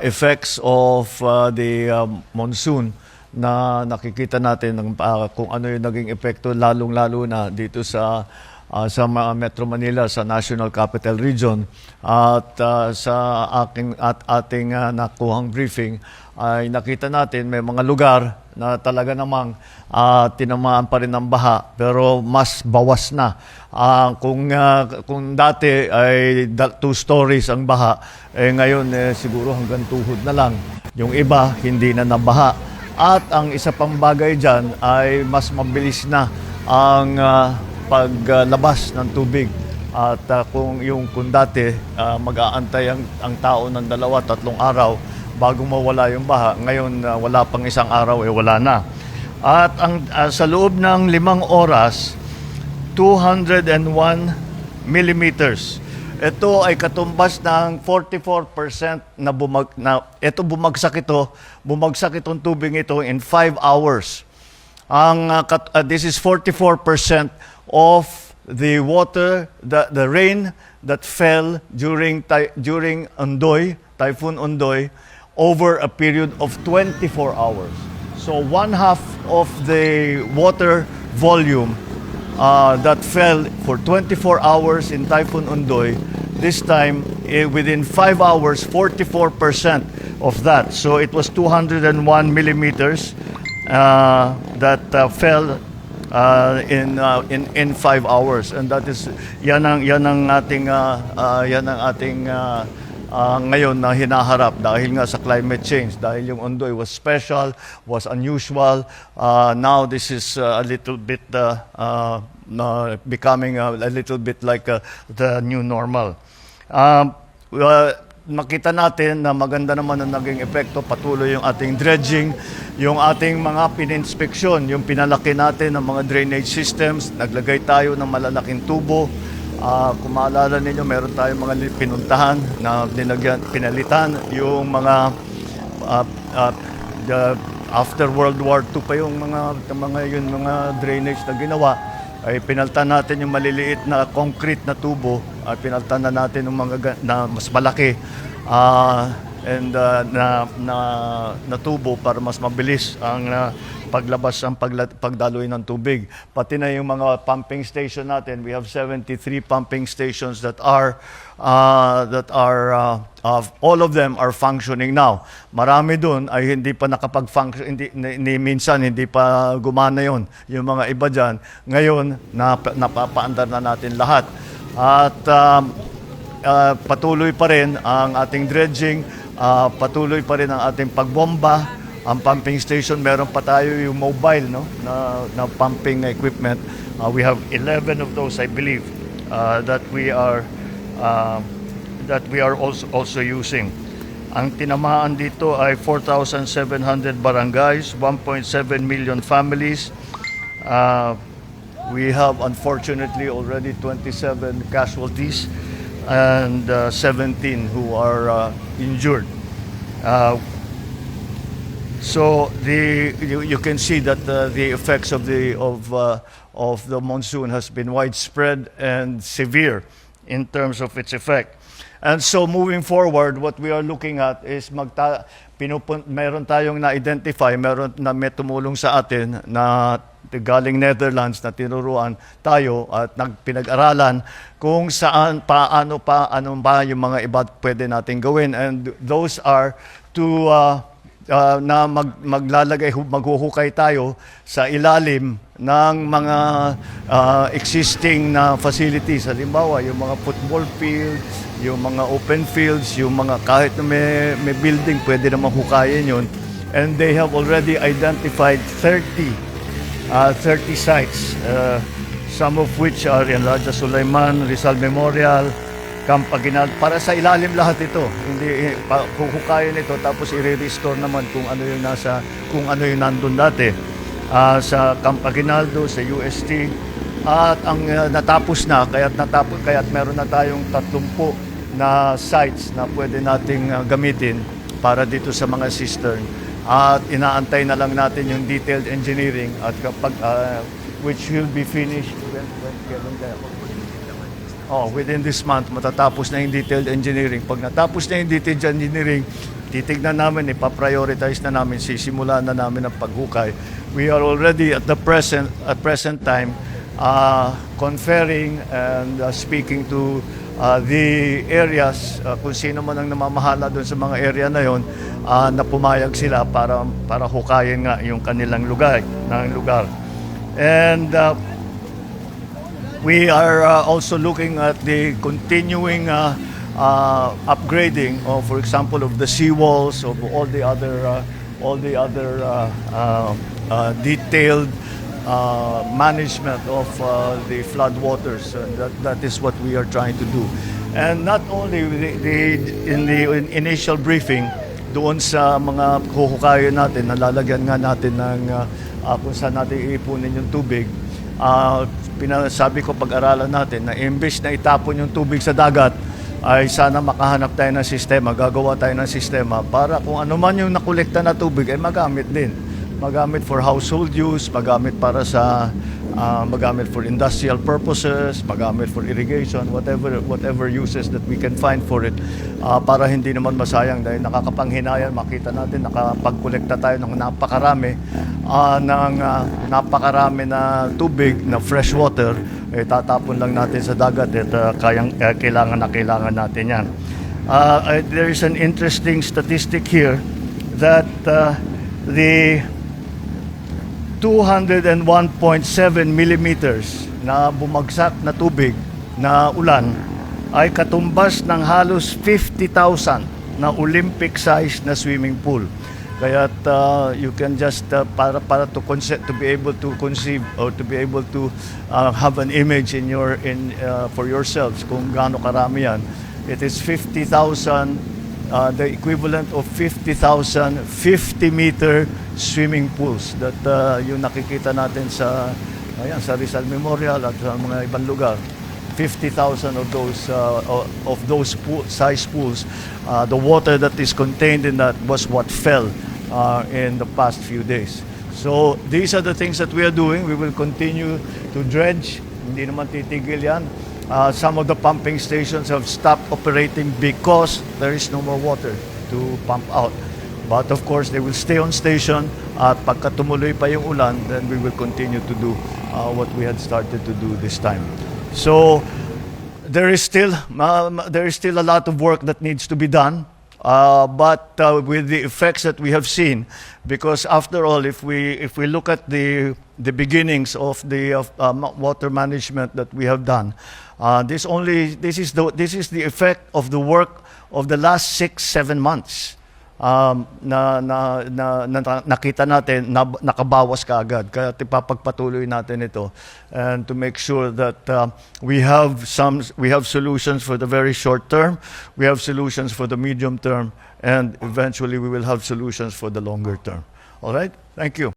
effects of the monsoon na nakikita natin kung ano yung naging epekto lalong-lalo na dito sa Metro Manila, sa National Capital Region. At sa ating nakuhang briefing ay nakita natin may mga lugar na talaga namang tinamaan pa rin ng baha pero mas bawas na. Kung dati ay 2 stories ang baha, ngayon siguro hanggang tuhod na lang. Yung iba hindi na nabaha. At ang isa pang bagay dyan ay mas mabilis na ang paglabas ng tubig. At kung dati mag-aantay ang tao ng 2-3 araw bago mawala yung baha, ngayon wala pang 1 araw, wala na. At sa loob ng 5 oras, 201 millimeters. Ito ay katumbas ng 44% bumagsak itong tubig ito in 5 hours. This is 44% of the water, the rain that fell during Typhoon Ondoy over a period of 24 hours. So 1/2 of the water volume that fell for 24 hours in Typhoon Ondoy, this time within 5 hours, 44% of that. So it was 201 millimeters that fell in 5 hours, and that is yan ang ating ngayon na hinaharap dahil nga sa climate change, dahil yung Ondoy was special, was unusual. Now this is a little bit becoming a little bit like the new normal. Makita natin na maganda naman ang naging epekto, patuloy yung ating dredging, yung ating mga pininspeksyon, yung pinalaki natin ng mga drainage systems, naglagay tayo ng malalaking tubo. Kung maalala ninyo, meron tayong mga pinuntahan na pinalitan yung mga after World War II pa yung mga drainage na ginawa, ay pinaltan natin yung maliliit na concrete na tubo, ay pinaltan na natin yung mga na mas malaki na tubo para mas mabilis ang paglabas ng pagdaloy ng tubig. Pati na yung mga pumping station natin, we have 73 pumping stations that are all of them are functioning now. Marami doon ay hindi pa nakapag-function, minsan hindi pa gumana yon. Yung mga iba dyan, ngayon napapaandar na natin lahat. At patuloy pa rin ang ating dredging, patuloy pa rin ang ating pagbomba. Ang pumping station, meron pa tayo yung mobile na pumping equipment. We have 11 of those, I believe, that we are also using. Ang tinamaan dito ay 4,700 barangays, 1.7 million families. We have unfortunately already 27 casualties and 17 who are injured. So you can see that the effects of the monsoon has been widespread and severe in terms of its effect. And so moving forward, what we are looking at is meron tayong na-identify, meron na may tumulong sa atin na galing Netherlands na tinuruan tayo at pinag-aralan kung saan, ano ba yung mga iba pwede natin gawin. And those are to na maghuhukay tayo sa ilalim ng mga existing na facilities. Halimbawa, yung mga football field, yung mga open fields, yung mga kahit na may building, pwede naman hukayin yun. And they have already identified 30 sites, some of which are in Raja Sulaiman, Rizal Memorial, Camp Aguinaldo. Para sa ilalim lahat ito, hindi huhukayin ito tapos i-restore naman kung ano yung nandun dati sa Camp Aguinaldo, sa UST. At ang natapos na, kaya't meron na tayong 30 na sites na pwede nating gamitin para dito sa mga cistern. At inaantay na lang natin yung detailed engineering at kapag which will be finished within this month matatapos na yung detailed engineering. Pag natapos na yung detailed engineering, titignan namin, ipaprioritize na namin, sisimulan na namin ang paghukay. We are already at present time conferring and speaking to the areas, kung sino man ang namamahala doon sa mga area na yon, na pumayag sila para hukayin nga yung kanilang lugar. And we are also looking at the continuing upgrading of, for example, of the seawalls, of all the other detailed management of the flood waters. That is what we are trying to do. And not only in the initial briefing, doon sa mga huhukayin natin, nalalagyan nga natin ng kung saan natin iipunin yung tubig, sabi ko pag-aralan natin na imbes na itapon yung tubig sa dagat, ay sana makahanap tayo ng sistema, gagawa tayo ng sistema para kung ano man yung nakolekta na tubig ay magamit din. Magamit for household use, magamit para sa magamit for industrial purposes, magamit for irrigation, whatever uses that we can find for it, para hindi naman masayang dahil nakakapanghinayang makita natin nakapagkolekta tayo ng napakarami na tubig na fresh water, tatapon lang natin sa dagat at kailangan natin yan. There is an interesting statistic here that the 201.7 millimeters na bumagsak na tubig na ulan ay katumbas ng halos 50,000 na Olympic size na swimming pool. Kaya you can just para to be able to conceive or to be able to have an image for yourselves kung gaano karami yan. It is 50,000, the equivalent of 50,000 50-meter swimming pools that yung nakikita natin sa Rizal Memorial at sa mga ibang lugar. 50,000 of those size pools. The water that is contained in that was what fell in the past few days. So these are the things that we are doing. We will continue to dredge. Hindi naman titigil yan. Some of the pumping stations have stopped operating because there is no more water to pump out. But of course, they will stay on station at pagka tumuloy pa yung ulan, then we will continue to do what we had started to do this time. So there is still a lot of work that needs to be done. But with the effects that we have seen, because after all, if we look at the beginnings of the water management that we have done, this is the effect of the work of the last 6-7 months. Nakita natin na nakabawas kaagad, kaya ipapagpatuloy natin ito and to make sure that we have solutions for the very short term, we have solutions for the medium term, and eventually we will have solutions for the longer term. All right, thank you.